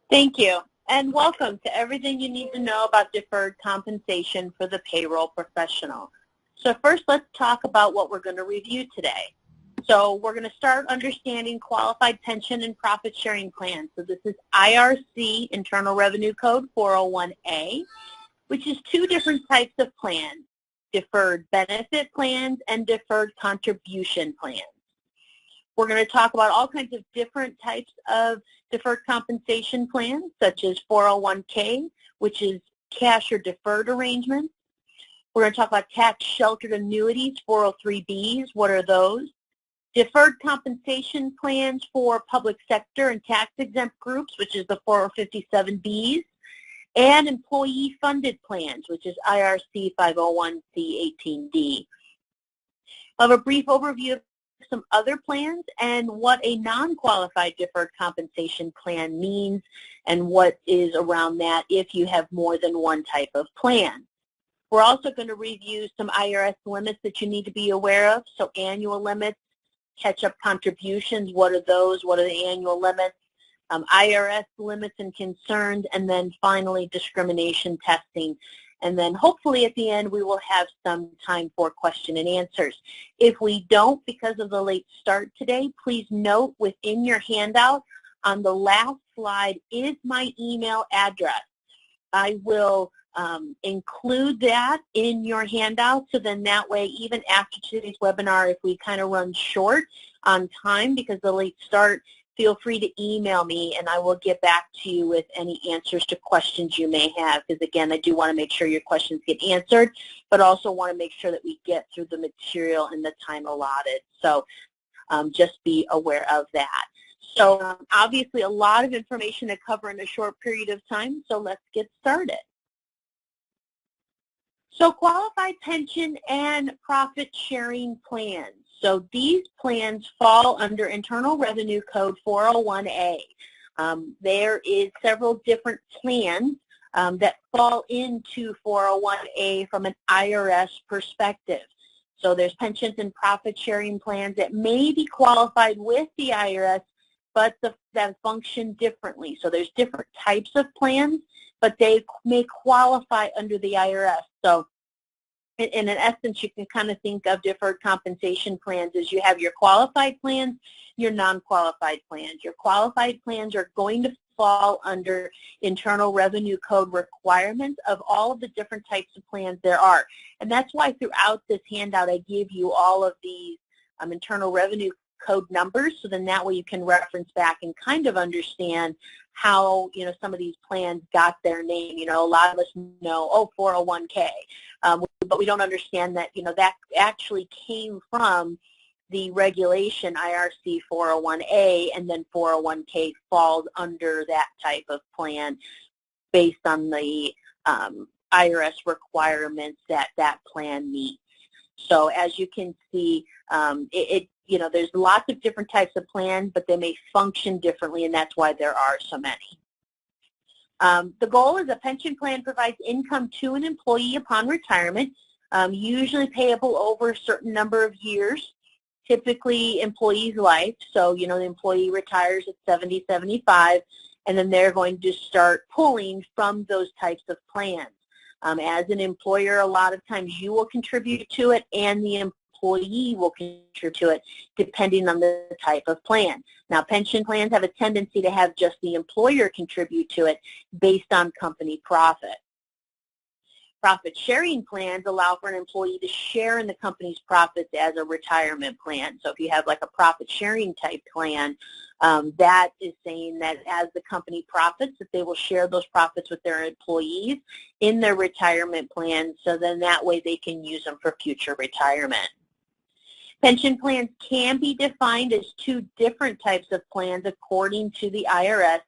Thank you, and welcome to everything you need to know about deferred compensation for the payroll professional. So first, let's talk about what we're going to review today. So we're going to start understanding qualified pension and profit sharing plans. So this is IRC, Internal Revenue Code 401A, which is two different types of plans: deferred benefit plans and deferred contribution plans. We're going to talk about all kinds of different types of deferred compensation plans, such as 401K, which is cash or deferred arrangements. We're going to talk about tax-sheltered annuities, 403Bs. What are those? Deferred compensation plans for public sector and tax-exempt groups, which is the 457Bs. And employee-funded plans, which is IRC 501C18D. I'll have a brief overview of some other plans and what a non-qualified deferred compensation plan means and what is around that if you have more than one type of plan. We're also going to review some IRS limits that you need to be aware of. So annual limits, catch-up contributions, what are those? What are the annual limits? IRS limits and concerns, and then finally discrimination testing. And then hopefully at the end we will have some time for question and answers. If we don't, because of the late start today, please note within your handout on the last slide is my email address. I will include that in your handout, so then that way even after today's webinar, if we kind of run short on time because of the late start, feel free to email me and I will get back to you with any answers to questions you may have, because again, I do want to make sure your questions get answered, but also want to make sure that we get through the material in the time allotted. So just be aware of that. So obviously a lot of information to cover in a short period of time, so let's get started. So qualified pension and profit sharing plans. So these plans fall under Internal Revenue Code 401A. There is several different plans that fall into 401A from an IRS perspective. So there's pensions and profit sharing plans that may be qualified with the IRS, but that function differently. So there's different types of plans, but they may qualify under the IRS. So in essence, you can kind of think of deferred compensation plans as you have your qualified plans, your non-qualified plans. Your qualified plans are going to fall under Internal Revenue Code requirements of all of the different types of plans there are. And that's why throughout this handout I give you all of these Internal Revenue Code numbers, so then that way you can reference back and kind of understand how, some of these plans got their name. A lot of us know, 401K, but we don't understand that, that actually came from the regulation IRC 401A, and then 401K falls under that type of plan based on the IRS requirements that that plan meets. So as you can see, there's lots of different types of plans, but they may function differently, and that's why there are so many. The goal is a pension plan provides income to an employee upon retirement, usually payable over a certain number of years, typically employee's life. So, the employee retires at 70, 75, and then they're going to start pulling from those types of plans. As an employer, a lot of times you will contribute to it and the employee will contribute to it depending on the type of plan. Now, pension plans have a tendency to have just the employer contribute to it based on company profit. Profit sharing plans allow for an employee to share in the company's profits as a retirement plan. So if you have like a profit sharing type plan, that is saying that as the company profits, that they will share those profits with their employees in their retirement plan, so then that way they can use them for future retirement. Pension plans can be defined as two different types of plans according to the IRS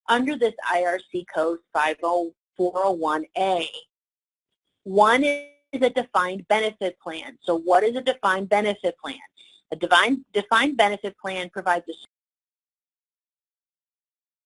under this IRC code 401A. One is a defined benefit plan. So what is a defined benefit plan? A defined benefit plan provides a